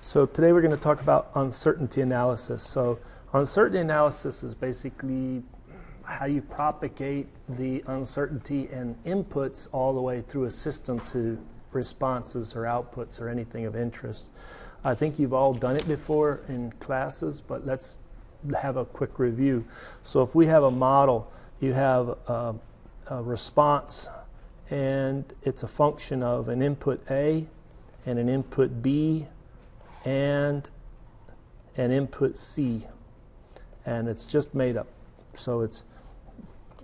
So today we're going to talk about uncertainty analysis. So uncertainty analysis is basically how you propagate the uncertainty and inputs all the way through a system to responses or outputs or anything of interest. I think you've all done it before in classes, but let's have a quick review. So if we have a model, you have a response, and it's a function of an input A and an input B and an input C, and it's just made up. So it's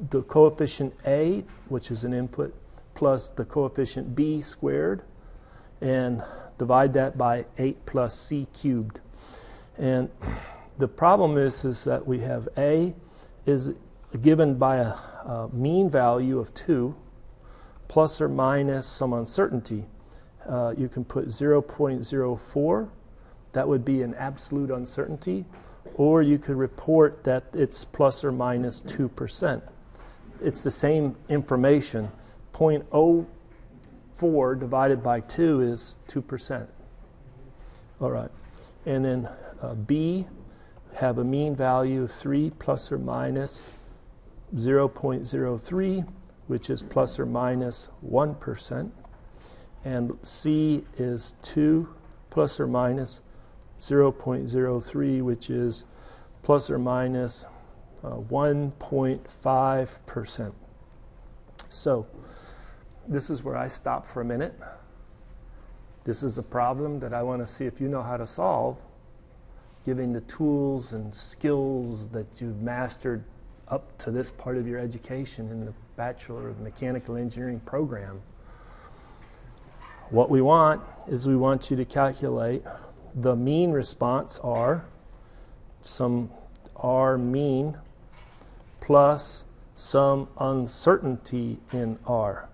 the coefficient A, which is an input, plus the coefficient B squared, and divide that by 8 plus C cubed. And the problem is that we have A is given by a mean value of 2 plus or minus some uncertainty. You can put 0.04. That would be an absolute uncertainty, or you could report that it's plus or minus 2%. It's the same information. 0.04 divided by 2 is 2%. All right. And then B have a mean value of 3 plus or minus 0.03, which is plus or minus 1%. And C is 2 plus or minus 0.03, which is plus or minus 1.5%. So this is where I stop for a minute. This is a problem that I want to see if you know how to solve, giving the tools and skills that you've mastered up to this part of your education in the Bachelor of Mechanical Engineering program. What we want is we want you to calculate the mean response R, some R mean, plus some uncertainty in R.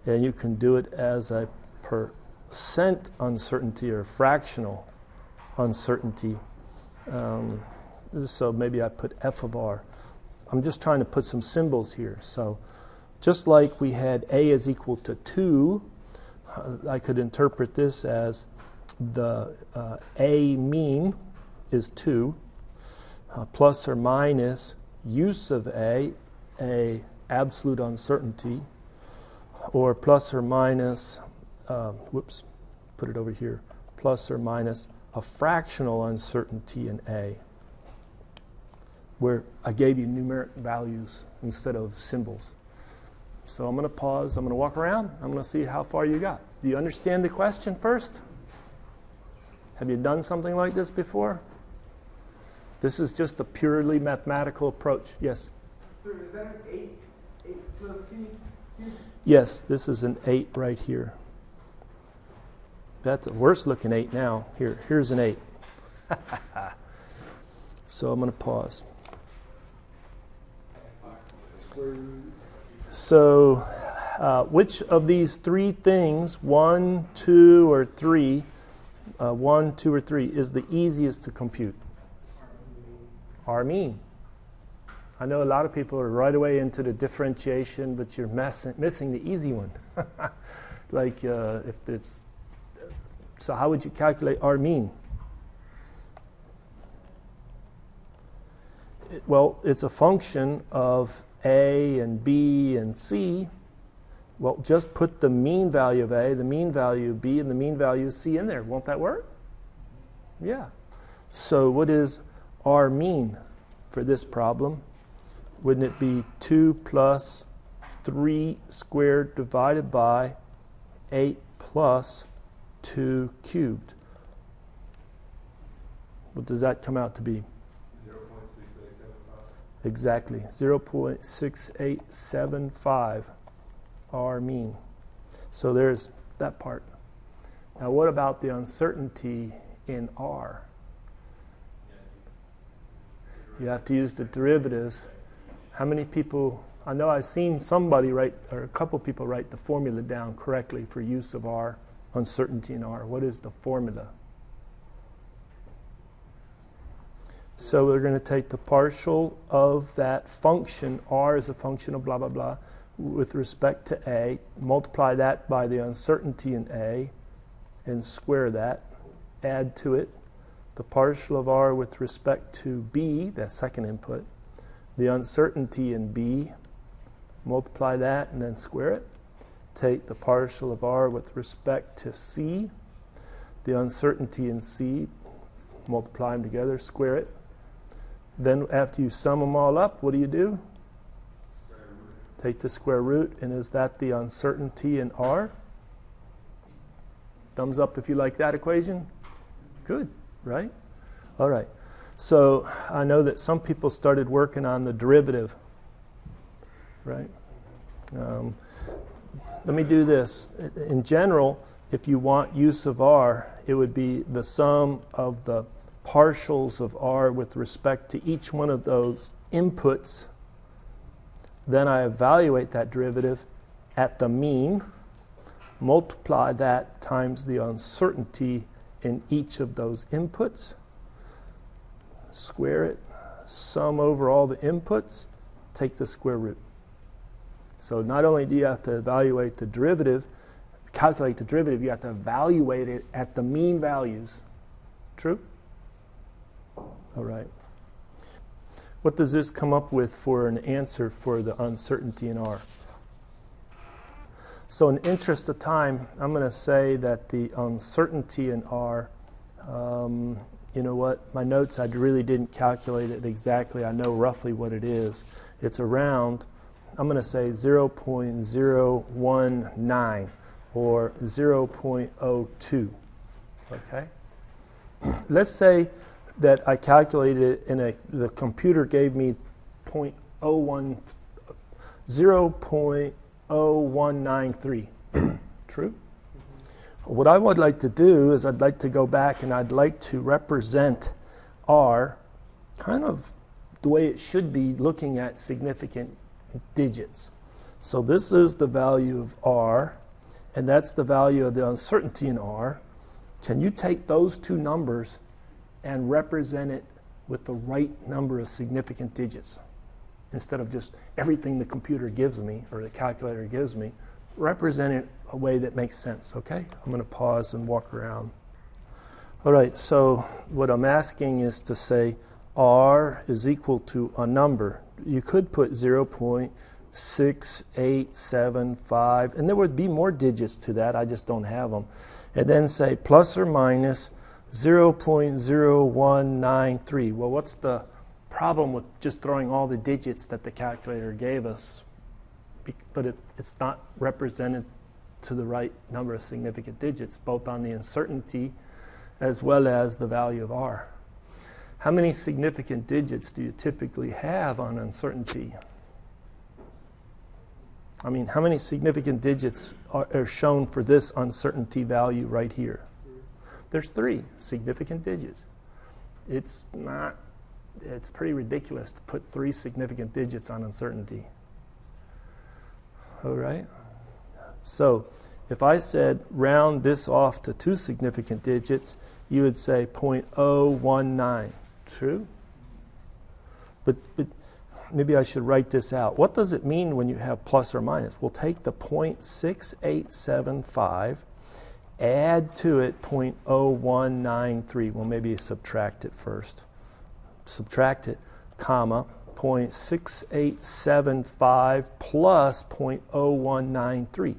And you can do it as a percent uncertainty or fractional uncertainty. So maybe I put F of R. I'm just trying to put some symbols here. So just like we had A is equal to 2, I could interpret this as the A mean is 2, plus or minus use of A absolute uncertainty, or plus or minus, put it over here, plus or minus a fractional uncertainty in A, where I gave you numeric values instead of symbols. So I'm going to pause, I'm going to walk around, I'm going to see how far you got. Do you understand the question first? Have you done something like this before? This is just a purely mathematical approach. Yes? Sir, is that an 8 plus C? Yes, this is an 8 right here. That's a worse looking 8 now. Here's an 8. So I'm going to pause. So which of these three things, 1, 2, or 3, 1, 2, or 3, is the easiest to compute? R mean. I know a lot of people are right away into the differentiation, but you're missing the easy one. Like if it's, so how would you calculate R mean? Well, it's a function of A and B and C. Well, just put the mean value of A, the mean value of B, and the mean value of C in there. Won't that work? Yeah. So what is R mean for this problem? Wouldn't it be 2 plus 3 squared divided by 8 plus 2 cubed? What does that come out to be? 0.6875. Exactly, 0.6875 R mean. So there's that part. Now what about the uncertainty in R? You have to use the derivatives. How many people, I know I've seen somebody write, or a couple people write the formula down correctly for use of R, uncertainty in R. What is the formula? So we're going to take the partial of that function, R is a function of blah, blah, blah, with respect to A, multiply that by the uncertainty in A, and square that. add to it the partial of r with respect to b, that second input, the uncertainty in b, multiply that and then square it. Take the partial of r with respect to c, the uncertainty in c, multiply them together, square it. Then after you sum them all up, what do? Take the square root, and is that the uncertainty in r? Thumbs up if you like that equation. Good, right? All right. So I know that some people started working on the derivative, right? Let me do this. In general, if you want use of r, it would be the sum of the partials of r with respect to each one of those inputs. Then I evaluate that derivative at the mean, multiply that times the uncertainty in each of those inputs, square it, sum over all the inputs, take the square root. So not only do you have to evaluate the derivative, calculate the derivative, you have to evaluate it at the mean values. True? All right. What does this come up with for an answer for the uncertainty in r? So in interest of time, I'm going to say that the uncertainty in r, you know what, my notes, I really didn't calculate it exactly. I know roughly what it is. It's around, I'm going to say 0.019 or 0.02. Okay? Let's say that I calculated it in the computer gave me 0.0193. True? What I would like to do is I'd like to go back and I'd like to represent r kind of the way it should be, looking at significant digits. So this is the value of r, and that's the value of the uncertainty in r. Can you take those two numbers and represent it with the right number of significant digits? Instead of just everything the computer gives me or the calculator gives me, represent it a way that makes sense, okay? I'm going to pause and walk around. All right, so what I'm asking is to say r is equal to a number. You could put 0.6875, and there would be more digits to that, I just don't have them. And then say plus or minus 0.0193. Well, what's the problem with just throwing all the digits that the calculator gave us? But it's not represented to the right number of significant digits, both on the uncertainty as well as the value of r. How many significant digits do you typically have on uncertainty? I mean, how many significant digits are shown for this uncertainty value right here? There's 3 significant digits. It's pretty ridiculous to put 3 significant digits on uncertainty. All right? So if I said round this off to 2 significant digits, you would say 0.019. True? But maybe I should write this out. What does it mean when you have plus or minus? We'll take the 0.6875, add to it 0.0193. Well, maybe subtract it first. Subtract it, comma, 0.6875 plus 0.0193.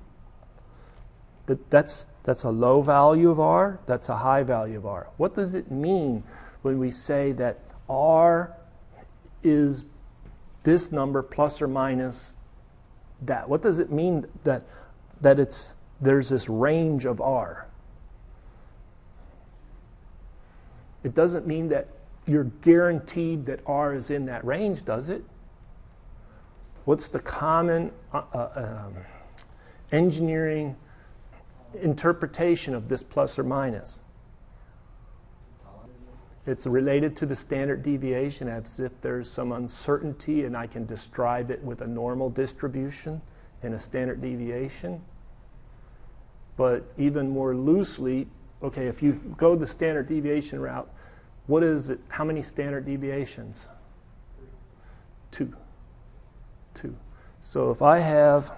That's a low value of r, that's a high value of r. What does it mean when we say that r is this number plus or minus that? What does it mean that there's this range of r? It doesn't mean that you're guaranteed that r is in that range, does it? What's the common engineering interpretation of this plus or minus? It's related to the standard deviation, as if there's some uncertainty and I can describe it with a normal distribution and a standard deviation. But even more loosely, okay, if you go the standard deviation route, what is it? How many standard deviations? 2. So if I have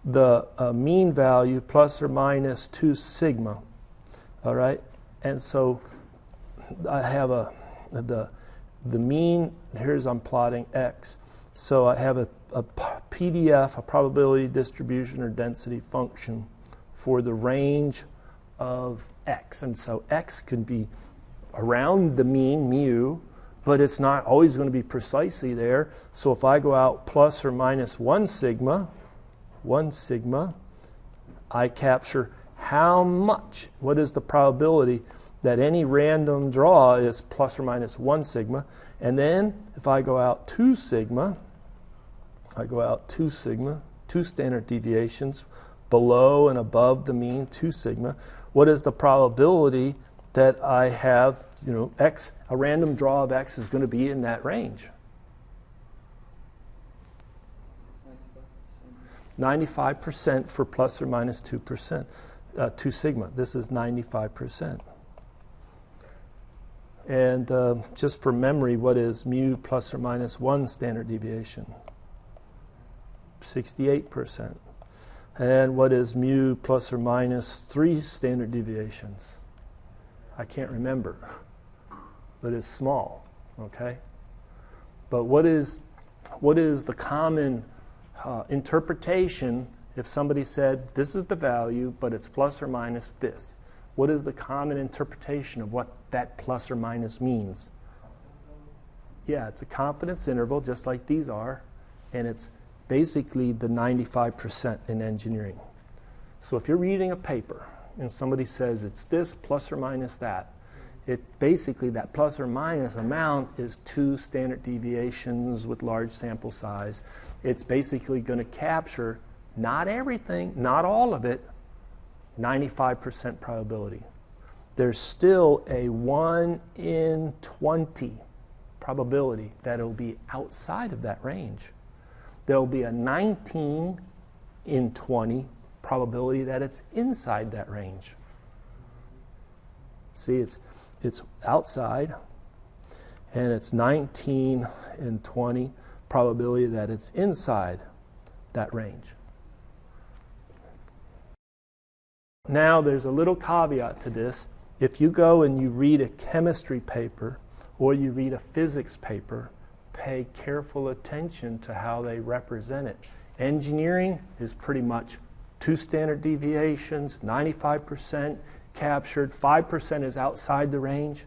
the mean value plus or minus 2 sigma, all right, And so I have the mean, here's I'm plotting x. So I have a PDF, a probability distribution or density function for the range of x. And so x can be around the mean, mu, but it's not always going to be precisely there. So if I go out plus or minus 1 sigma, I capture how much, what is the probability that any random draw is plus or minus 1 sigma. And then if I go out 2 sigma, 2 standard deviations below and above the mean 2 sigma, what is the probability that I have, x, a random draw of x is going to be in that range? 95% for plus or minus 2%, 2 sigma. This is 95%. And just for memory, what is mu plus or minus 1 standard deviation? 68%. And what is mu plus or minus 3 standard deviations? I can't remember, but it's small, okay? But what is the common interpretation if somebody said, this is the value, but it's plus or minus this? What is the common interpretation of what that plus or minus means? Yeah, it's a confidence interval, just like these are, and it's basically the 95% in engineering. So if you're reading a paper and somebody says it's this plus or minus that, it basically, that plus or minus amount is 2 standard deviations with large sample size. It's basically going to capture not everything, not all of it, 95% probability. There's still a 1 in 20 probability that it'll be outside of that range. There'll be a 19 in 20 probability that it's inside that range. See, it's outside, and it's 19 in 20 probability that it's inside that range. Now, there's a little caveat to this. If you go and you read a chemistry paper or you read a physics paper, pay careful attention to how they represent it. Engineering is pretty much 2 standard deviations, 95% captured, 5% is outside the range.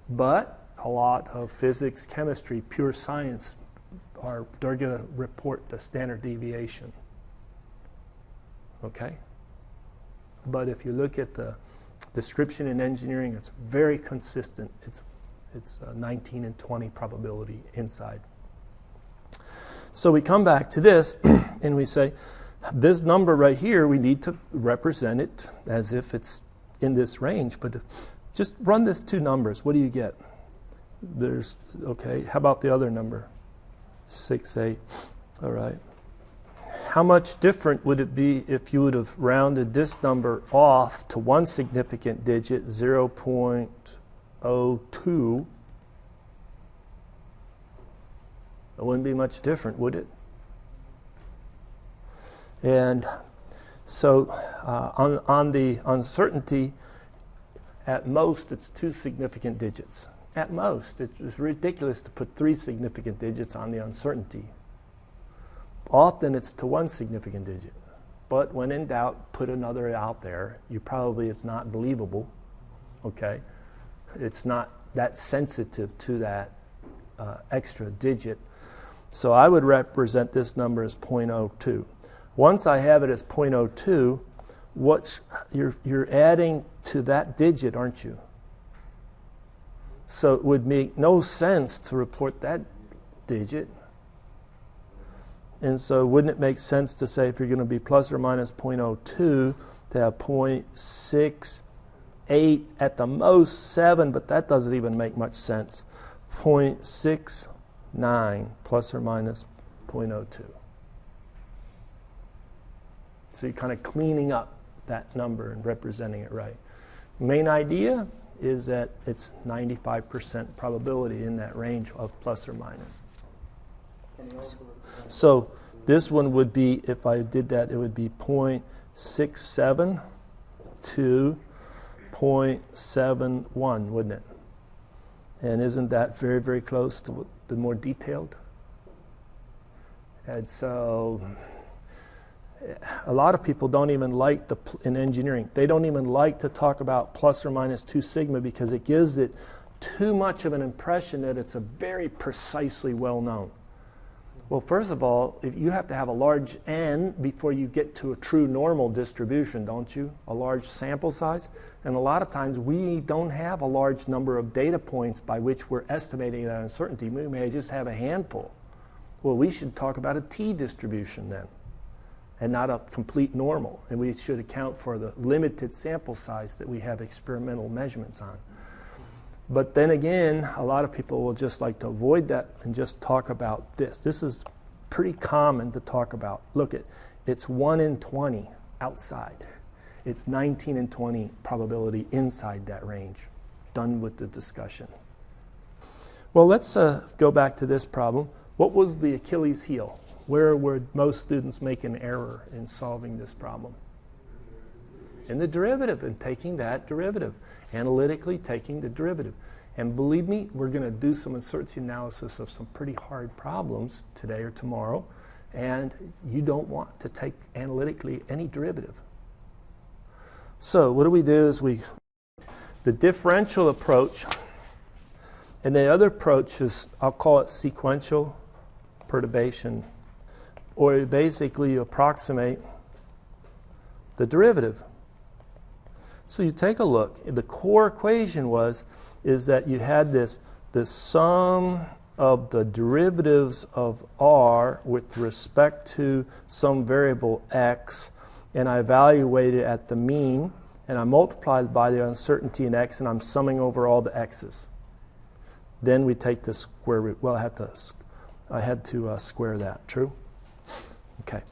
But a lot of physics, chemistry, pure science, they're going to report the standard deviation. Okay? But if you look at the description in engineering, it's very consistent. It's 19 and 20 probability inside. So we come back to this and we say, this number right here, we need to represent it as if it's in this range. But just run this 2 numbers. What do you get? Okay, how about the other number? 6, 8. All right. How much different would it be if you would have rounded this number off to 1 significant digit, 0.02? It wouldn't be much different, would it? And so on the uncertainty, at most it's 2 significant digits. At most. It's ridiculous to put 3 significant digits on the uncertainty. Often it's to 1 significant digit. But when in doubt, put another out there. It's not believable. Okay? It's not that sensitive to that extra digit. So I would represent this number as 0.02. Once I have it as 0.02, you're adding to that digit, aren't you? So it would make no sense to report that digit. And so wouldn't it make sense to say if you're going to be plus or minus 0.02 to have 0.68, at the most 7, but that doesn't even make much sense. 0.69 plus or minus 0.02. So you're kind of cleaning up that number and representing it right. Main idea is that it's 95% probability in that range of plus or minus. So this one would be, if I did that, it would be 0.67 to 0.71, wouldn't it? And isn't that very, very close to the more detailed? And so a lot of people don't even like in engineering, they don't even like to talk about plus or minus 2 sigma because it gives it too much of an impression that it's a very precisely well known. Well, first of all, if you have to have a large n before you get to a true normal distribution, don't you? A large sample size. And a lot of times we don't have a large number of data points by which we're estimating that uncertainty. We may just have a handful. Well, we should talk about a t distribution then, and not a complete normal. And we should account for the limited sample size that we have experimental measurements on. But then again, a lot of people will just like to avoid that and just talk about this. This is pretty common to talk about. Look, it's 1 in 20 outside. It's 19 in 20 probability inside that range. Done with the discussion. Well, let's go back to this problem. What was the Achilles heel? Where would most students make an error in solving this problem? In the derivative, and taking that derivative. Analytically taking the derivative. And believe me, we're going to do some uncertainty analysis of some pretty hard problems today or tomorrow, and you don't want to take analytically any derivative. So what do is the differential approach, and the other approach is, I'll call it sequential perturbation, or basically you approximate the derivative. So you take a look. The core equation is that you had the sum of the derivatives of r with respect to some variable x, and I evaluate it at the mean, and I multiply it by the uncertainty in x, and I'm summing over all the x's. Then we take the square root. Well, I had to square that. True? Okay.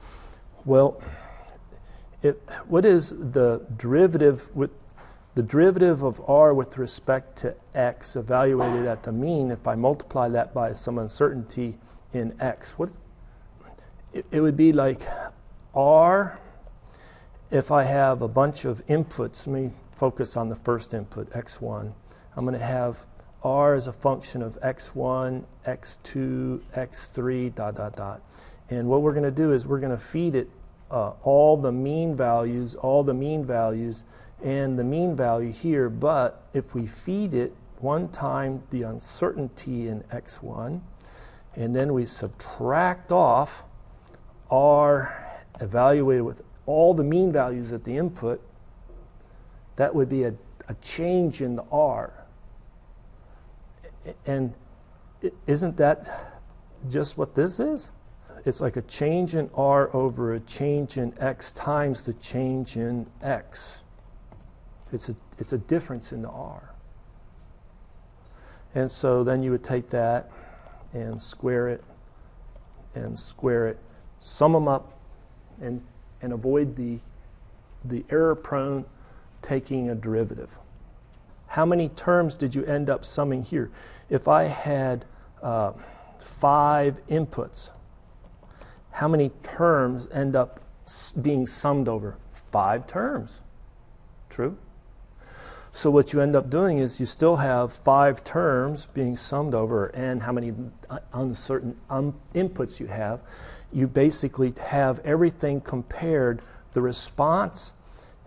Well, what is the derivative of r with respect to x evaluated at the mean? If I multiply that by some uncertainty in x, it would be like r. If I have a bunch of inputs, let me focus on the first input, x1. I'm going to have r as a function of x1, x2, x3, dot, dot, dot. And what we're going to do is we're going to feed it all the mean values, and the mean value here. But if we feed it one time the uncertainty in x1, and then we subtract off r evaluated with all the mean values at the input, that would be a change in the r. And isn't that just what this is? It's like a change in r over a change in x times the change in x. It's a difference in the r. And so then you would take that and square it, sum them up, and avoid the error-prone taking a derivative. How many terms did you end up summing here? If I had 5 inputs, how many terms end up being summed over? 5 terms. True? So what you end up doing is you still have 5 terms being summed over, and how many uncertain inputs you have. You basically have everything compared, the response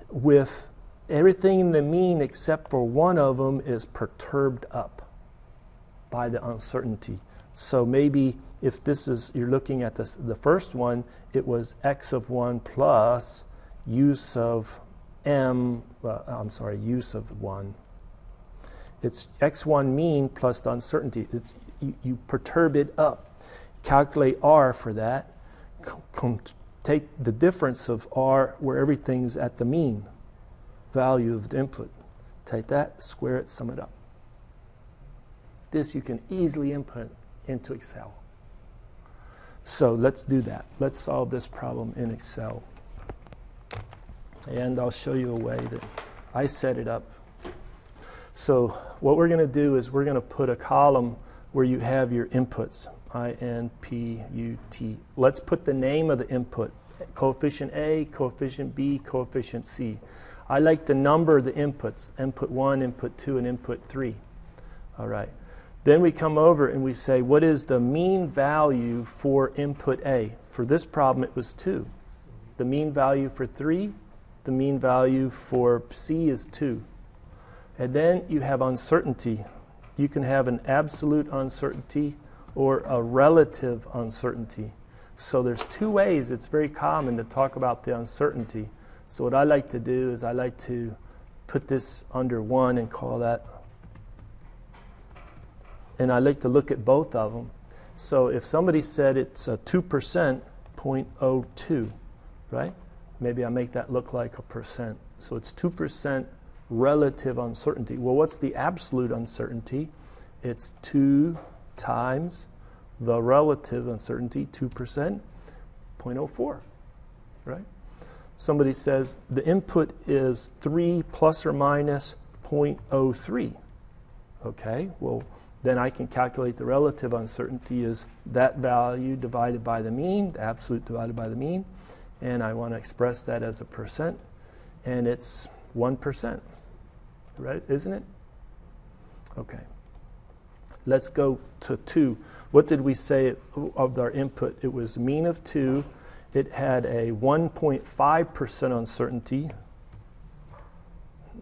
with everything in the mean except for one of them is perturbed up by the uncertainty. So maybe if you're looking at the first one, it was x of 1 plus use of use of 1. It's x1 mean plus the uncertainty. You perturb it up. Calculate r for that. Take the difference of r where everything's at the mean value of the input. Take that, square it, sum it up. This you can easily input into Excel. So let's do that. Let's solve this problem in Excel. And I'll show you a way that I set it up. So what we're going to do is we're going to put a column where you have your inputs, I-N-P-U-T. Let's put the name of the input, coefficient A, coefficient B, coefficient C. I like to number the inputs, input 1, input 2, and input 3. All right. Then we come over and we say, what is the mean value for input A? For this problem, it was 2. The mean value for 3, the mean value for C is 2. And then you have uncertainty. You can have an absolute uncertainty or a relative uncertainty. So there's two ways. It's very common to talk about the uncertainty. So what I like to do is I like to put this under 1 and call that. And I like to look at both of them. So if somebody said it's a 2%, 0.02, right? Maybe I make that look like a percent. So it's 2% relative uncertainty. Well, what's the absolute uncertainty? It's 2 times the relative uncertainty, 2%, 0.04, right? Somebody says the input is 3 plus or minus 0.03. Okay, well, then I can calculate the relative uncertainty is that value divided by the mean, the absolute divided by the mean, and I want to express that as a percent, and it's 1%, right? Isn't it? Okay. Let's go to 2. What did we say of our input? It was mean of 2. It had a 1.5% uncertainty.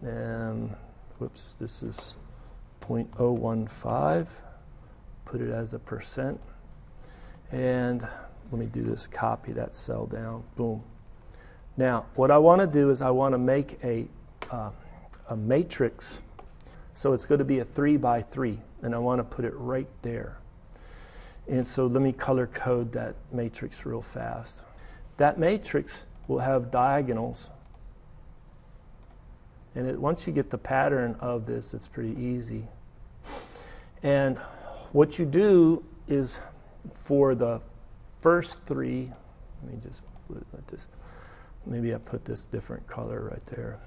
And, whoops, this is 0.015. Put it as a percent. And let me do this, copy that cell down. Boom. Now, what I want to do is I want to make a matrix. So it's going to be a 3 by 3. And I want to put it right there. And so let me color code that matrix real fast. That matrix will have diagonals. And once you get the pattern of this, it's pretty easy. And what you do is for the first 3, let me just put it like this. Maybe I put this different color right there.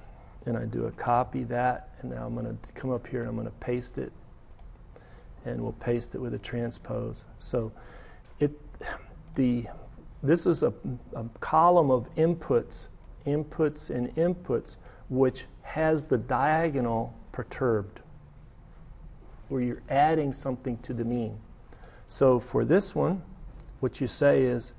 And I do a copy that, and now I'm going to come up here and I'm going to paste it. And we'll paste it with a transpose. So this is a column of inputs, and inputs, which has the diagonal perturbed, where you're adding something to the mean. So for this one, what you say is,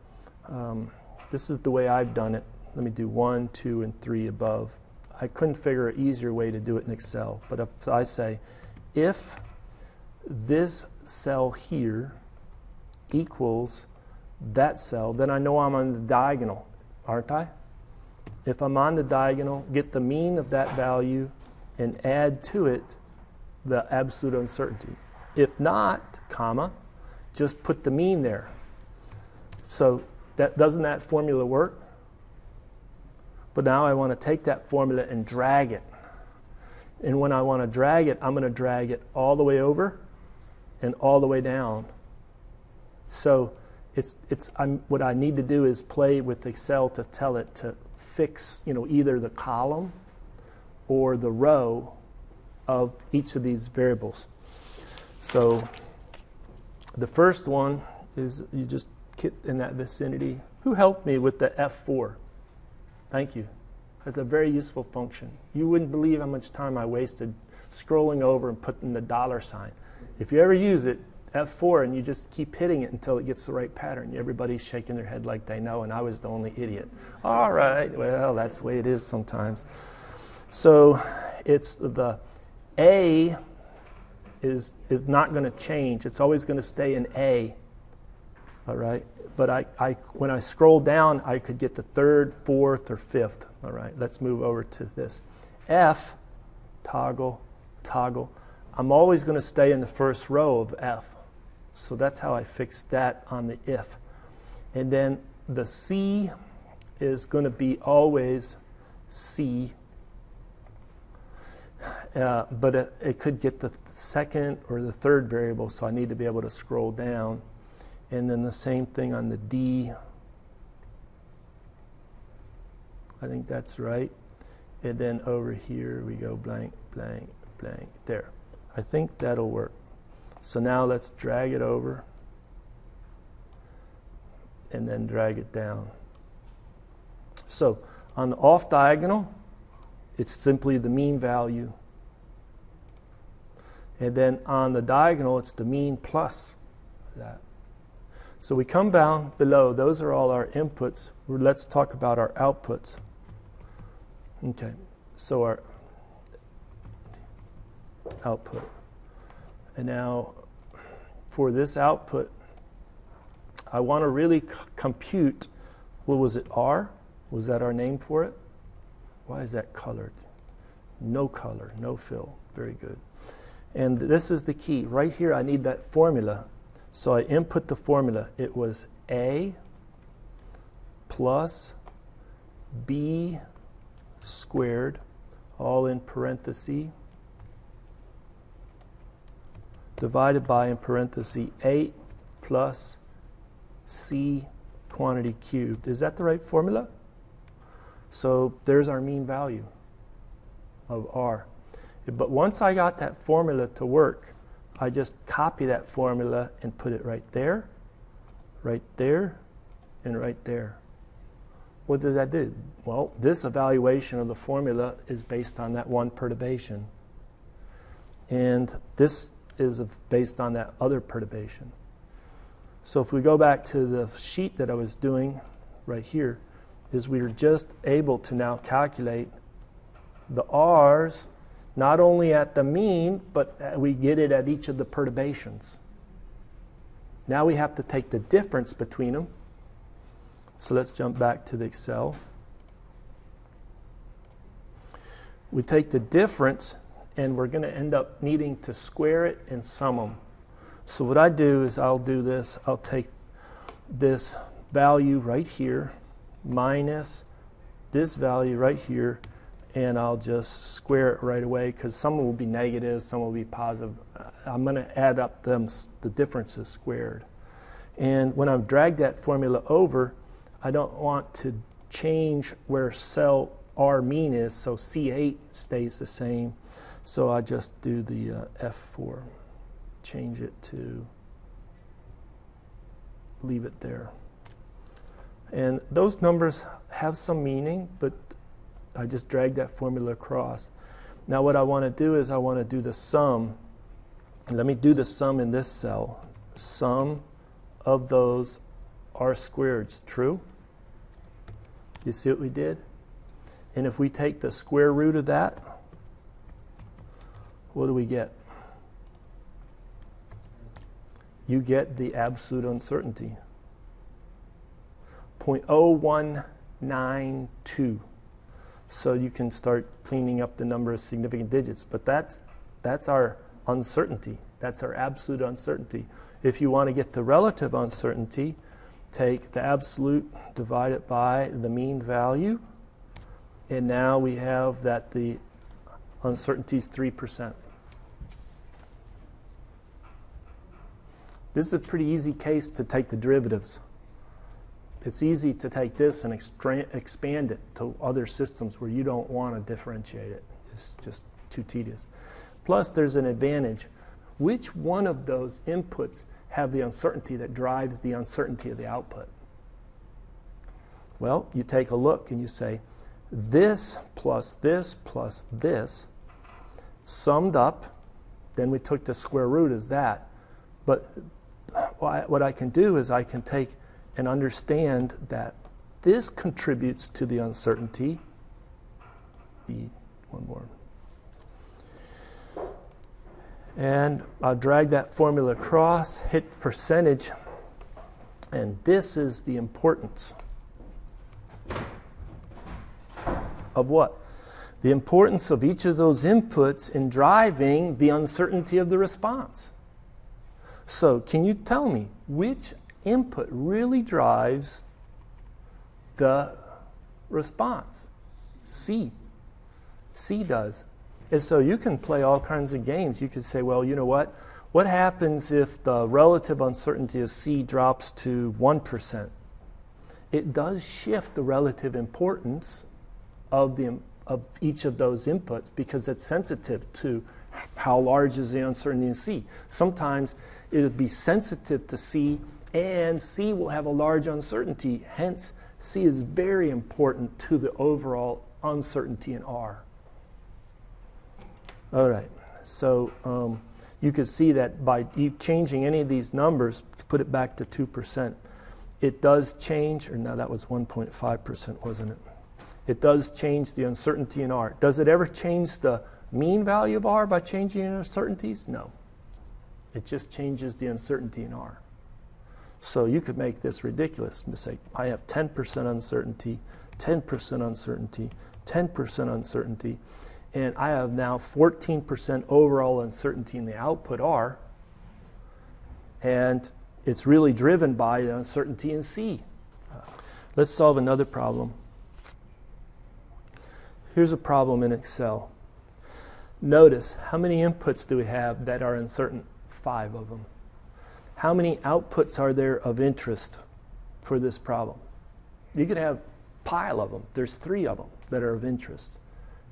this is the way I've done it. Let me do 1, 2, and 3 above. I couldn't figure an easier way to do it in Excel. But if I say, if this cell here equals that cell, then I know I'm on the diagonal, aren't I? If I'm on the diagonal, get the mean of that value and add to it the absolute uncertainty. If not, comma, just put the mean there. So doesn't that formula work? But now I want to take that formula and drag it. And when I want to drag it, I'm going to drag it all the way over and all the way down. So what I need to do is play with Excel to tell it to fix, either the column or the row of each of these variables. So the first one is you just get in that vicinity. Who helped me with the F4? Thank you. That's a very useful function. You wouldn't believe how much time I wasted scrolling over and putting the $sign. If you ever use it, F4, and you just keep hitting it until it gets the right pattern. Everybody's shaking their head like they know, and I was the only idiot. All right, well, that's the way it is sometimes. So it's the A is not going to change. It's always going to stay in A. All right, but when I scroll down, I could get the 3rd, 4th, or 5th. All right, let's move over to this. F, toggle, toggle. I'm always going to stay in the first row of F. So that's how I fix that on the if. And then the C is going to be always C. But it could get the 2nd or the 3rd variable, so I need to be able to scroll down. And then the same thing on the D. I think that's right. And then over here we go blank, blank, blank. There. I think that'll work. So now let's drag it over and then drag it down. So on the off diagonal, It's simply the mean value. And then on the diagonal, it's the mean plus that. So we come down below. Those are all our inputs. Let's talk about our outputs. Okay, so our output. And now for this output, I want to really compute, what was it, R? Was that our name for it? Why is that colored? No color, no fill. Very good. And this is the key. Right here, I need that formula. So I input the formula. It was A plus B squared, all in parentheses, divided by, in parentheses, 8 plus C quantity cubed. Is that the right formula? So there's our mean value of R. But once I got that formula to work, I just copy that formula and put it right there, and right there. What does that do? Well, this evaluation of the formula is based on that one perturbation. And this is based on that other perturbation. So if we go back to the sheet that I was doing right here, is we were just able to now calculate the R's not only at the mean, but we get it at each of the perturbations. Now we have to take the difference between them. So let's jump back to the Excel. We take the difference, and we're going to end up needing to square it and sum them. So what I do is I'll do this. I'll take this value right here minus this value right here, and I'll just square it right away, because some will be negative, some will be positive. I'm going to add up the differences squared. And when I've dragged that formula over, I don't want to change where cell R mean is, so C8 stays the same. So I just do the F4, change it to, leave it there. And those numbers have some meaning, but I just drag that formula across. Now what I want to do is I want to do the sum. Let me do the sum in this cell. Sum of those R squareds, true? You see what we did? And if we take the square root of that, what do we get? You get the absolute uncertainty. 0.0192. So you can start cleaning up the number of significant digits. But that's our uncertainty. That's our absolute uncertainty. If you want to get the relative uncertainty, take the absolute, divide it by the mean value, and now we have that the uncertainty is 3%. This is a pretty easy case to take the derivatives. It's easy to take this and expand it to other systems where you don't want to differentiate it. It's just too tedious. Plus, there's an advantage. Which one of those inputs have the uncertainty that drives the uncertainty of the output? Well, you take a look and you say, this plus this plus this summed up, then we took the square root as that. But what I can do is I can take and understand that this contributes to the uncertainty. One more. And I'll drag that formula across, hit the percentage, and this is the importance of what? The importance of each of those inputs in driving the uncertainty of the response. So can you tell me which input really drives the response? C. C does. And so you can play all kinds of games. You could say, well, you know what? What happens if the relative uncertainty of C drops to 1%? It does shift the relative importance of each of those inputs because it's sensitive to how large is the uncertainty in C. Sometimes it would be sensitive to C, and C will have a large uncertainty. Hence, C is very important to the overall uncertainty in R. All right, so you could see that by you changing any of these numbers, put it back to 2%, it does change, or no, that was 1.5%, wasn't it? It does change the uncertainty in R. Does it ever change the mean value of R by changing uncertainties? No. It just changes the uncertainty in R. So you could make this ridiculous mistake. I have 10% uncertainty, 10% uncertainty, 10% uncertainty, and I have now 14% overall uncertainty in the output R, and it's really driven by the uncertainty in C. Let's solve another problem. Here's a problem in Excel. Notice, how many inputs do we have that are uncertain? 5 of them. How many outputs are there of interest for this problem? You could have a pile of them. There's 3 of them that are of interest.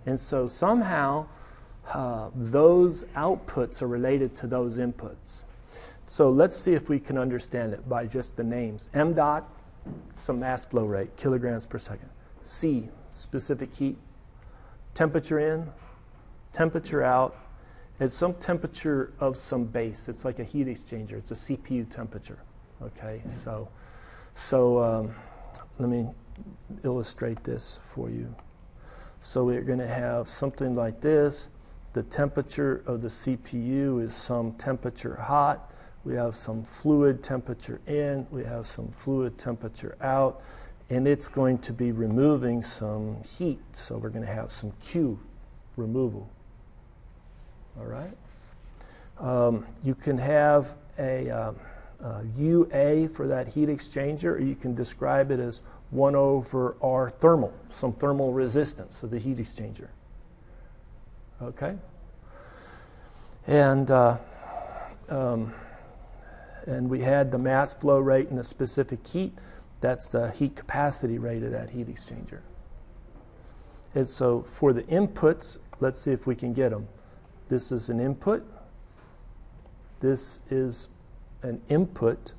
And so somehow those outputs are related to those inputs. So let's see if we can understand it by just the names. M dot, some mass flow rate, kilograms per second. C, specific heat. Temperature in, temperature out. It's some temperature of some base. It's like a heat exchanger. It's a CPU temperature. Okay, so let me illustrate this for you. So we're going to have something like this. The temperature of the CPU is some temperature hot. We have some fluid temperature in. We have some fluid temperature out. And it's going to be removing some heat. So we're going to have some Q removal. All right? You can have a UA for that heat exchanger, or you can describe it as 1 over R thermal, some thermal resistance of the heat exchanger. Okay? And we had the mass flow rate and the specific heat. That's the heat capacity rate of that heat exchanger. And so for the inputs, let's see if we can get them. This is an input. This is an input.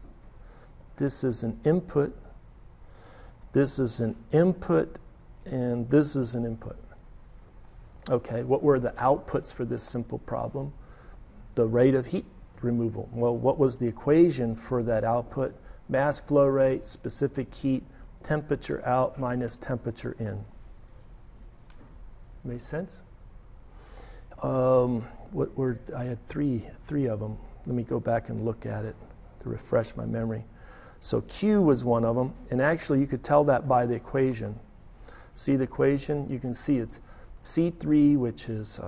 This is an input. This is an input. And this is an input. Okay, what were the outputs for this simple problem? The rate of heat removal. Well, what was the equation for that output? Mass flow rate, specific heat, temperature out minus temperature in. Make sense? I had three of them. Let me go back and look at it to refresh my memory. So Q was one of them, and actually you could tell that by the equation. See the equation? You can see it's C3, which is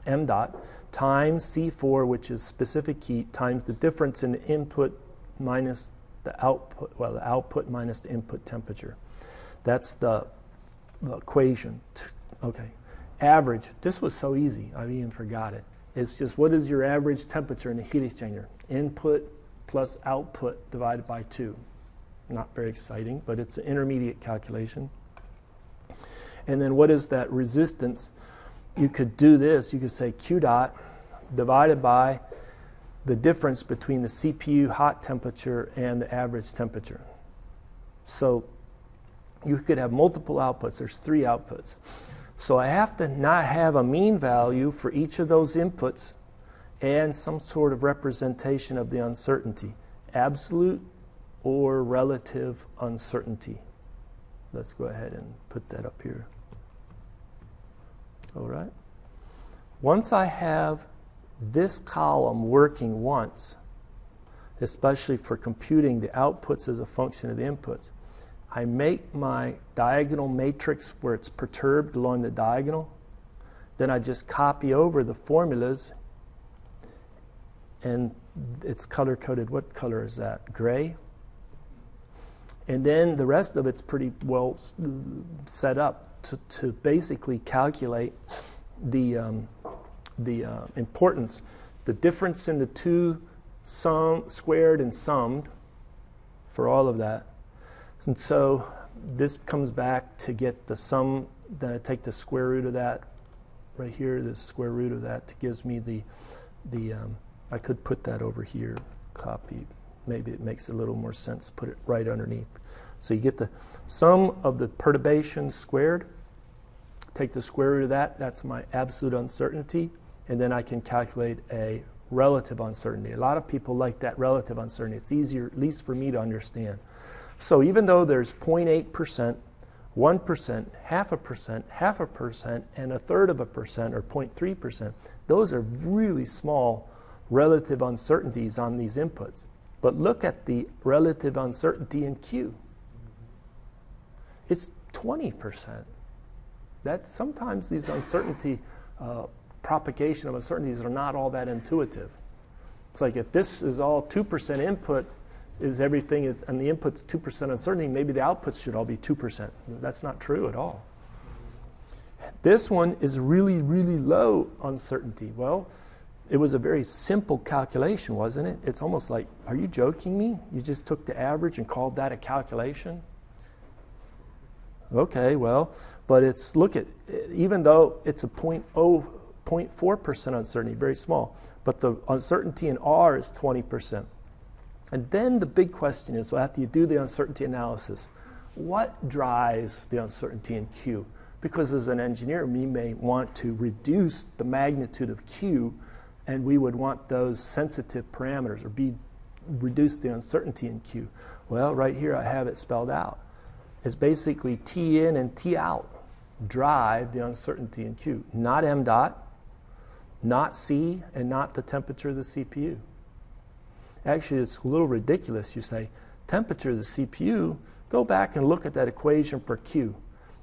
M dot, times C4, which is specific heat, times the difference in the input minus the output, well, the output minus the input temperature. That's the equation. Okay. Average. This was so easy. I even forgot it. It's just what is your average temperature in the heat exchanger? Input plus output divided by 2. Not very exciting, but it's an intermediate calculation. And then what is that resistance? You could do this. You could say Q dot divided by the difference between the CPU hot temperature and the average temperature. So you could have multiple outputs. There's 3 outputs. So I have to not have a mean value for each of those inputs and some sort of representation of the uncertainty, absolute or relative uncertainty. Let's go ahead and put that up here. All right. Once I have this column working once, especially for computing the outputs as a function of the inputs, I make my diagonal matrix where it's perturbed along the diagonal. Then I just copy over the formulas, and it's color-coded. What color is that? Gray. And then the rest of it's pretty well set up to basically calculate the importance, the difference in the 2 squared and summed for all of that. And so this comes back to get the sum. Then I take the square root of that right here, the square root of that gives me the I could put that over here, copy. Maybe it makes a little more sense, put it right underneath. So you get the sum of the perturbations squared take the square root of that. That's my absolute uncertainty. And then I can calculate a relative uncertainty. A lot of people like that relative uncertainty. It's easier, at least for me, to understand. So even though there's 0.8%, 1%, 0.5%, and 1/3%, or 0.3%, those are really small relative uncertainties on these inputs. But look at the relative uncertainty in Q. It's 20%. That's sometimes these uncertainty, propagation of uncertainties are not all that intuitive. It's like if this is all 2% input, is everything is, and the input's 2% uncertainty, maybe the outputs should all be 2%. That's not true at all. This one is really, really low uncertainty. Well, it was a very simple calculation, wasn't it? It's almost like, are you joking me? You just took the average and called that a calculation? Okay, well, but it's, look at, even though it's a 0.4% uncertainty, very small, but the uncertainty in R is 20%. And then the big question is, well, after you do the uncertainty analysis, what drives the uncertainty in Q? Because as an engineer, we may want to reduce the magnitude of Q, and we would want those sensitive parameters, or reduce the uncertainty in Q. Well, right here I have it spelled out. It's basically T in and T out drive the uncertainty in Q, not m dot, not C, and not the temperature of the CPU. Actually, it's a little ridiculous. You say, temperature of the CPU, go back and look at that equation for Q.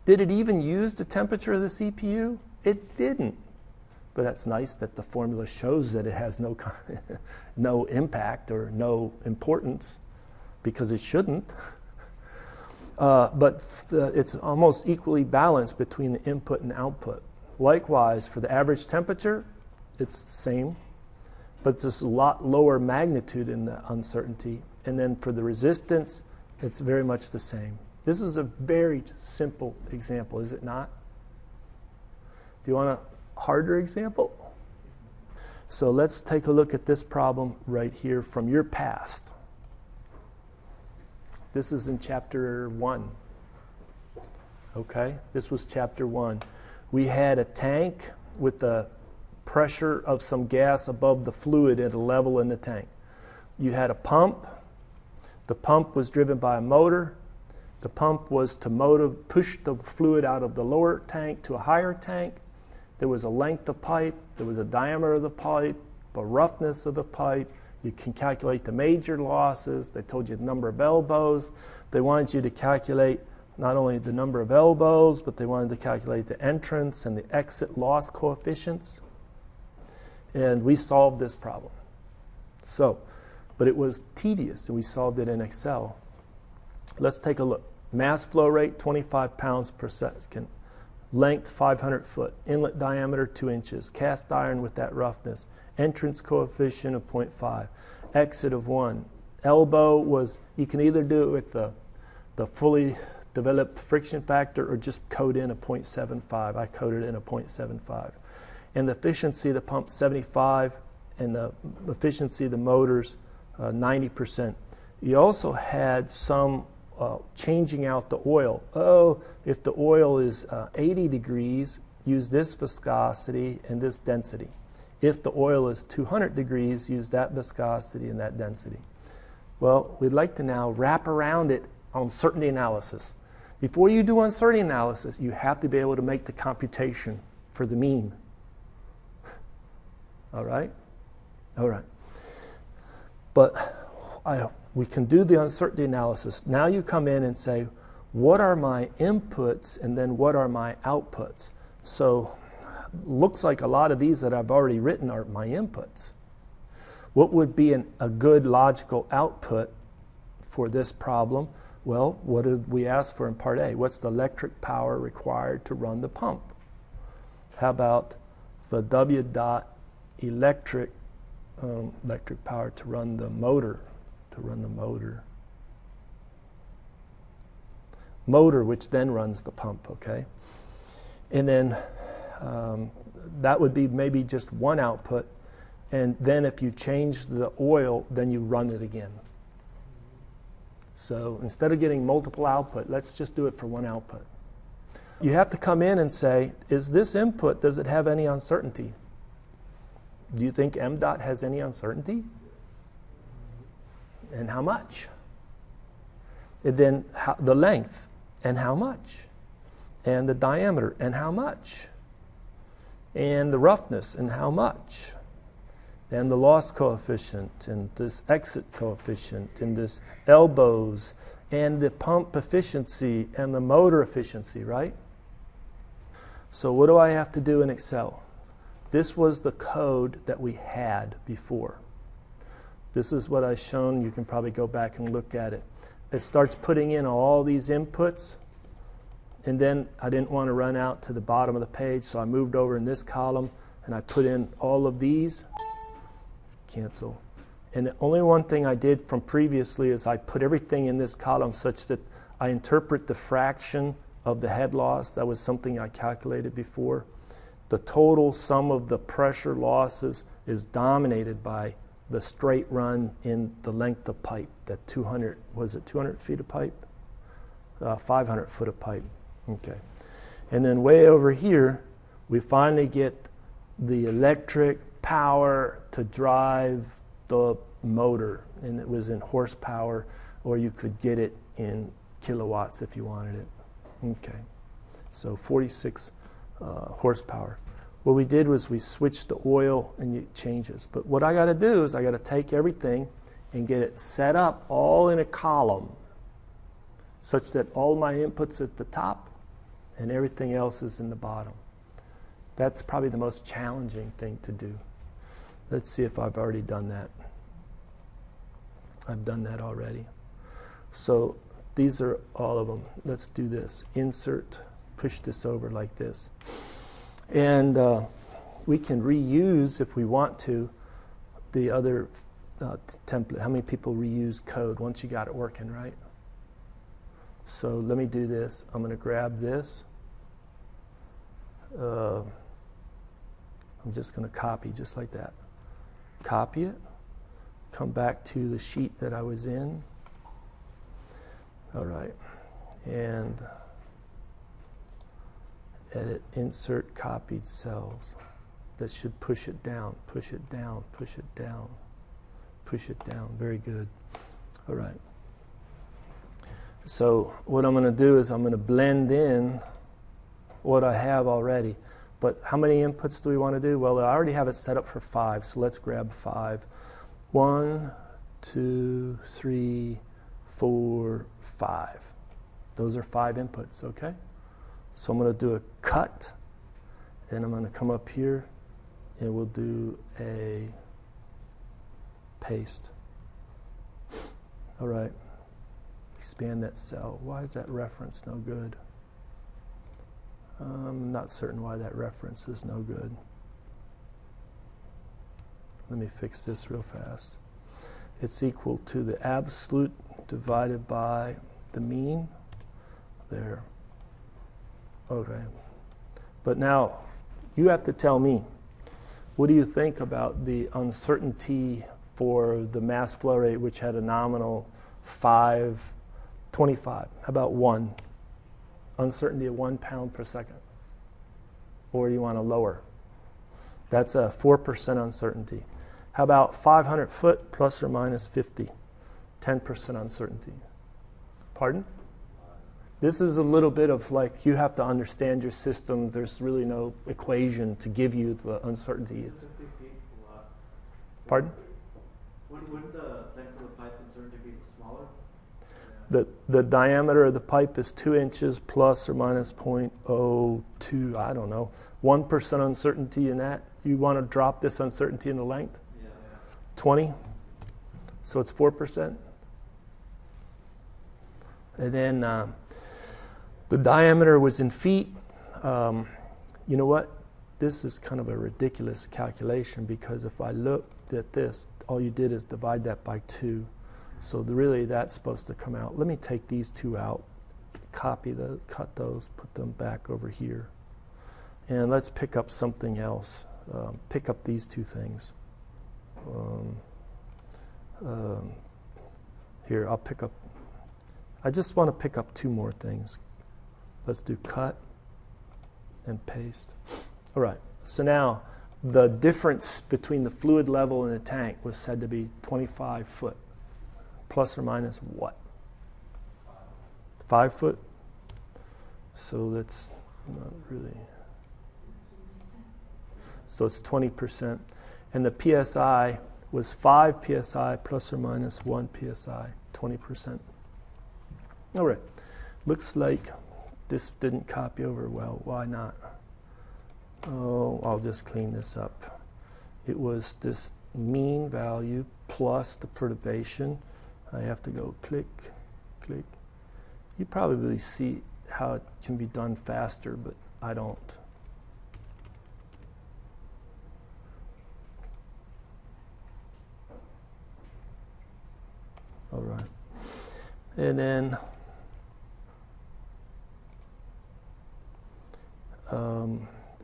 Did it even use the temperature of the CPU? It didn't. But that's nice that the formula shows that it has no, no impact or no importance, because it shouldn't. But it's almost equally balanced between the input and output. Likewise, for the average temperature, it's the same, but there's a lot lower magnitude in the uncertainty. And then for the resistance, it's very much the same. This is a very simple example, is it not? Do you want a harder example? So let's take a look at this problem right here from your past. This is in chapter 1. Okay, this was chapter 1. We had a tank with the pressure of some gas above the fluid at a level in the tank. You had a pump. The pump was driven by a motor. The pump was to push the fluid out of the lower tank to a higher tank. There was a length of pipe. There was a diameter of the pipe, a roughness of the pipe. You can calculate the major losses. They told you the number of elbows. They wanted you to calculate not only the number of elbows, but they wanted to calculate the entrance and the exit loss coefficients. And we solved this problem. So, but it was tedious, and we solved it in Excel. Let's take a look. Mass flow rate, 25 pounds per second. Length, 500 foot. Inlet diameter, 2 inches. Cast iron with that roughness. Entrance coefficient of 0.5. Exit of 1. Elbow was, you can either do it with the fully developed friction factor or just code in a 0.75. I coded in a 0.75. And the efficiency of the pump, 75, and the efficiency of the motors, 90%. You also had some changing out the oil. Oh, if the oil is 80 degrees, use this viscosity and this density. If the oil is 200 degrees, use that viscosity and that density. Well, we'd like to now wrap around it on uncertainty analysis. Before you do uncertainty analysis, you have to be able to make the computation for the mean. All right? All right. But we can do the uncertainty analysis. Now you come in and say, what are my inputs and then what are my outputs? So looks like a lot of these that I've already written are my inputs. What would be a good logical output for this problem? Well, what did we ask for in part A? What's the electric power required to run the pump? How about the W dot electric power to run the motor? Motor, which then runs the pump, okay? And then that would be maybe just one output, and then if you change the oil, then you run it again. So instead of getting multiple output, let's just do it for one output. You have to come in and say, is this input, does it have any uncertainty? Do you think m dot has any uncertainty? And how much? And then the length, and how much? And the diameter, and how much? And the roughness, and how much? And the loss coefficient, and this exit coefficient, and this elbows, and the pump efficiency, and the motor efficiency, right? So what do I have to do in Excel? This was the code that we had before. This is what I've shown. You can probably go back and look at it. It starts putting in all these inputs, and then I didn't want to run out to the bottom of the page, so I moved over in this column, and I put in all of these. Cancel. And the only one thing I did from previously is I put everything in this column such that I interpret the fraction of the head loss. That was something I calculated before. The total sum of the pressure losses is dominated by the straight run in the length of pipe. That 200, was it 200 feet of pipe? 500 foot of pipe. Okay. And then way over here, we finally get the electric power to drive the motor. And it was in horsepower, or you could get it in kilowatts if you wanted it. Okay. So 46 horsepower. What we did was we switched the oil and it changes. But what I got to do is I got to take everything and get it set up all in a column such that all my inputs at the top and everything else is in the bottom. That's probably the most challenging thing to do. Let's see if I've already done that. I've done that already. So these are all of them. Let's do this. Insert, push this over like this. And we can reuse, if we want to, the other template. How many people reuse code once you got it working, right? So let me do this. I'm going to grab this. I'm just going to copy just like that. Copy it. Come back to the sheet that I was in. All right. And edit, insert copied cells. That should push it down, push it down, push it down, push it down. Very good. All right. So what I'm going to do is I'm going to blend in what I have already. But how many inputs do we want to do? Well, I already have it set up for 5, so let's grab 5. 1, 2, 3, 4, 5. Those are 5 inputs, okay? So I'm going to do a cut, and I'm going to come up here, and we'll do a paste. All right. Expand that cell. Why is that reference no good? I'm not certain why that reference is no good. Let me fix this real fast. It's equal to the absolute divided by the mean. There. Okay. But now, you have to tell me, what do you think about the uncertainty for the mass flow rate, which had a nominal 525? How about 1? Uncertainty of 1 pound per second. Or do you want to lower? That's a 4% uncertainty. How about 500 foot plus or minus 50? 10% uncertainty. Pardon? This is a little bit of like, you have to understand your system. There's really no equation to give you the uncertainty. It's pardon? Wouldn't the length of the pipe uncertainty be smaller? The diameter of the pipe is 2 inches plus or minus 0.02, I don't know. 1% uncertainty in that. You want to drop this uncertainty in the length? Yeah. 20. So it's 4%. And then the diameter was in feet. You know what? This is kind of a ridiculous calculation because if I looked at this, all you did is divide that by 2. So really that's supposed to come out. Let me take these 2 out, copy those, cut those, put them back over here. And let's pick up something else. Pick up these 2 things. Here, I'll pick up, I just want to pick up 2 more things. Let's do cut, and paste. All right, so now the difference between the fluid level in the tank was said to be 25 foot, plus or minus what? 5 foot? So that's not really. So it's 20%. And the PSI was 5 PSI plus or minus 1 PSI, 20%. All right, looks like this didn't copy over well. Why not? Oh, I'll just clean this up. It was this mean value plus the perturbation. I have to go click, click. You probably see how it can be done faster, but I don't. All right. And then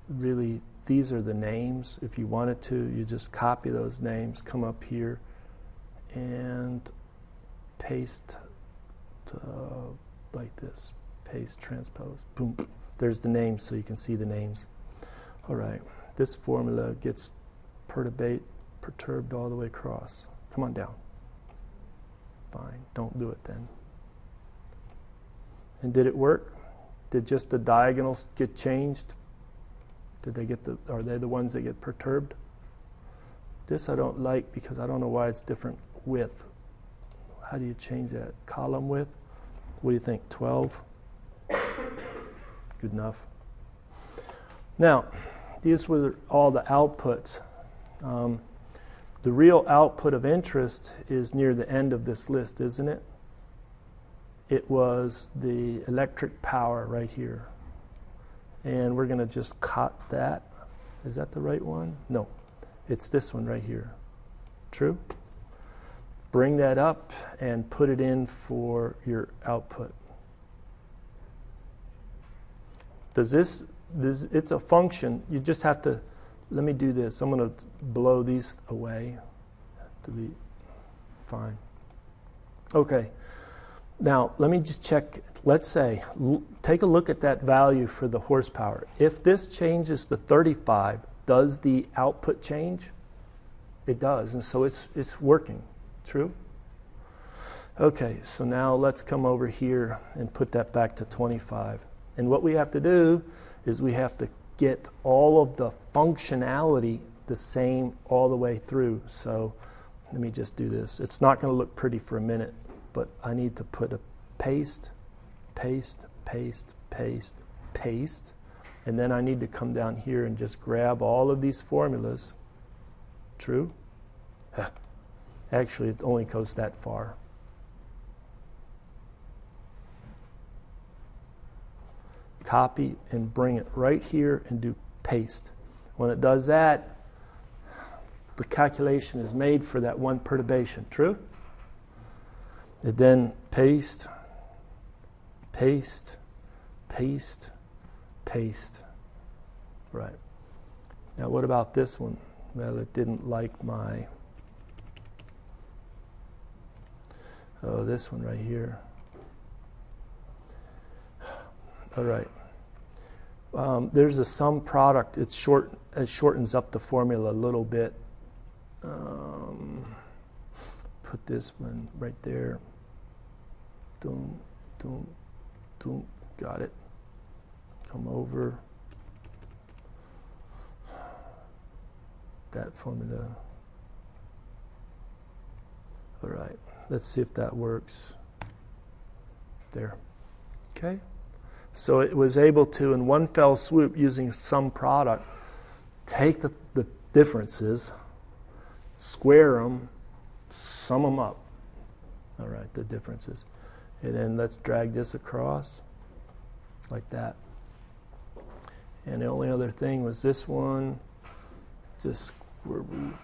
really, these are the names. If you wanted to, you just copy those names, come up here, and paste like this. Paste, transpose, boom. There's the names, so you can see the names. All right, this formula gets perturbed all the way across. Come on down. Fine, don't do it then. And did it work? Did just the diagonals get changed? Did they get are they the ones that get perturbed? This I don't like because I don't know why it's different width. How do you change that? Column width? What do you think, 12? Good enough. Now, these were all the outputs. The real output of interest is near the end of this list, isn't it? It was the electric power right here. And we're going to just cut that. Is that the right one? No. It's this one right here. True? Bring that up and put it in for your output. It's a function. You just have to, let me do this. I'm going to blow these away. Delete. Fine. Okay. Now, let me just check. Let's say, take a look at that value for the horsepower. If this changes to 35, does the output change? It does, and so it's working. True? Okay, so now let's come over here and put that back to 25. And what we have to do is we have to get all of the functionality the same all the way through. So let me just do this. It's not going to look pretty for a minute, but I need to put a paste, paste, paste, paste, paste, and then I need to come down here and just grab all of these formulas. True? Actually, it only goes that far. Copy and bring it right here and do paste. When it does that, the calculation is made for that one perturbation. True? And then paste, paste, paste, paste. Right. Now what about this one? Well, it didn't like my, this one right here. All right. There's a sum product. It shortens up the formula a little bit. Put this one right there. Doom, doom, doom. Got it. Come over. That formula. All right. Let's see if that works. There. Okay. So it was able to, in one fell swoop, using some product, take the differences, square them, sum them up. All right, the differences. And then let's drag this across like that. And the only other thing was this one, just square root.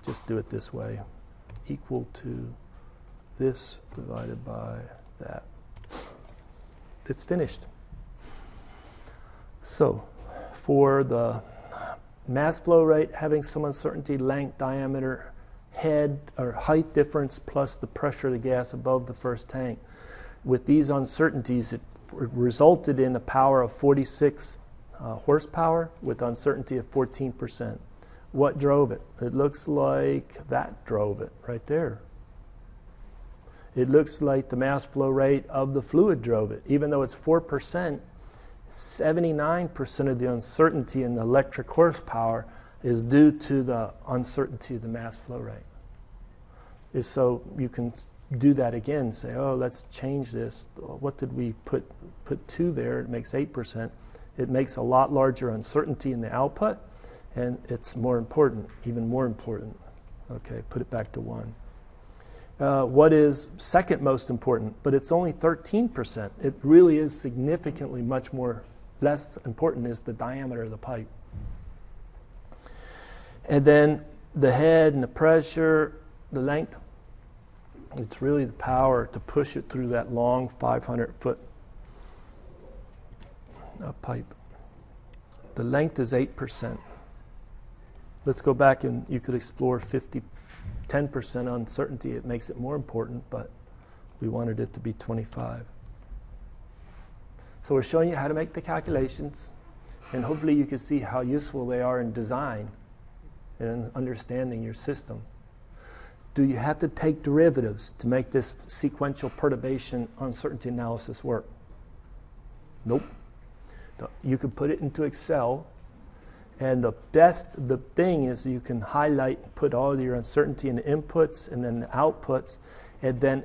Just do it this way. Equal to this divided by that. It's finished. So, for the mass flow rate, having some uncertainty, length, diameter, head or height difference plus the pressure of the gas above the first tank. With these uncertainties, it resulted in a power of 46 horsepower with uncertainty of 14%. What drove it? It looks like that drove it right there. It looks like the mass flow rate of the fluid drove it. Even though it's 4%, 79% of the uncertainty in the electric horsepower is due to the uncertainty of the mass flow rate. So you can do that again, say, oh, let's change this. What did we put 2 there? It makes 8%. It makes a lot larger uncertainty in the output, and it's more important, even more important. Okay, put it back to 1. What is second most important? But it's only 13%. It really is significantly much more less important is the diameter of the pipe. And then the head and the pressure, the length. It's really the power to push it through that long 500-foot pipe. The length is 8%. Let's go back and you could explore 10% uncertainty. It makes it more important, but we wanted it to be 25. So we're showing you how to make the calculations, and hopefully you can see how useful they are in design and in understanding your system. Do you have to take derivatives to make this sequential perturbation uncertainty analysis work? Nope. You can put it into Excel, and the thing is you can highlight, put all your uncertainty in the inputs and then the outputs, and then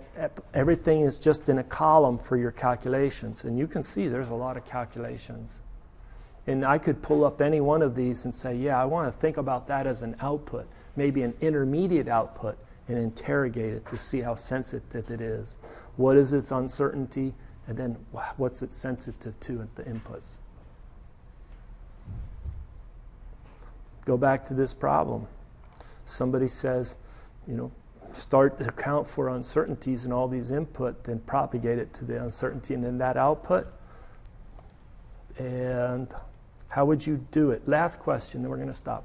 everything is just in a column for your calculations. And you can see there's a lot of calculations. And I could pull up any one of these and say, yeah, I want to think about that as an output, maybe an intermediate output, and interrogate it to see how sensitive it is. What is its uncertainty, and then what's it sensitive to at the inputs? Go back to this problem. Somebody says, start to account for uncertainties in all these input, then propagate it to the uncertainty and then that output. And how would you do it? Last question, then we're going to stop.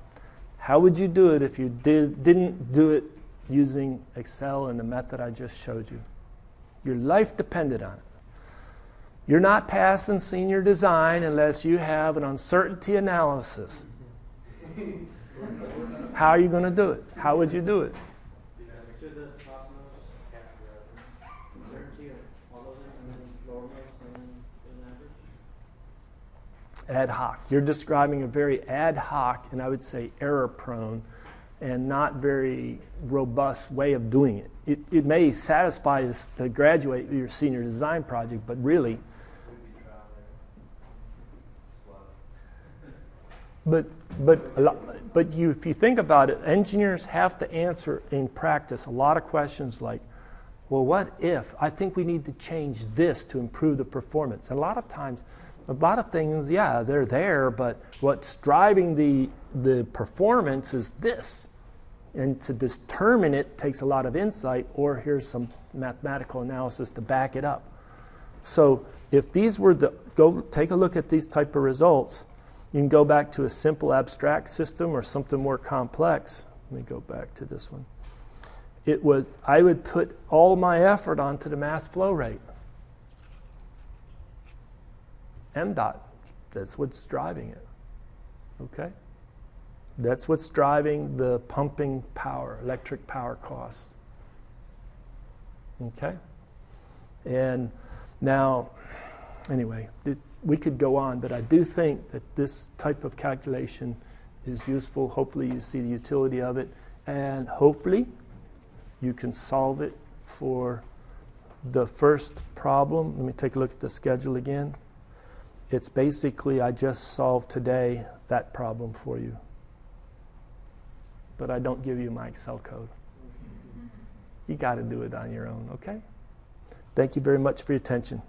How would you do it if you didn't do it using Excel and the method I just showed you? Your life depended on it. You're not passing senior design unless you have an uncertainty analysis. How are you going to do it? How would you do it? Ad hoc. You're describing a very ad hoc, and I would say error-prone, and not very robust way of doing it. It may satisfy us to graduate your senior design project, but really, if you think about it, engineers have to answer in practice a lot of questions like, well, what if? I think we need to change this to improve the performance. And a lot of times, a lot of things, yeah, they're there, but what's driving the performance is this. And to determine it takes a lot of insight, or here's some mathematical analysis to back it up. So if these were go take a look at these type of results, you can go back to a simple abstract system or something more complex. Let me go back to this one. I would put all my effort onto the mass flow rate. MDOT, that's what's driving it. Okay? That's what's driving the pumping power, electric power costs. Okay? And now, anyway, we could go on, but I do think that this type of calculation is useful. Hopefully you see the utility of it, and hopefully you can solve it for the first problem. Let me take a look at the schedule again. It's basically, I just solved today that problem for you. But I don't give you my Excel code. You got to do it on your own, okay? Thank you very much for your attention.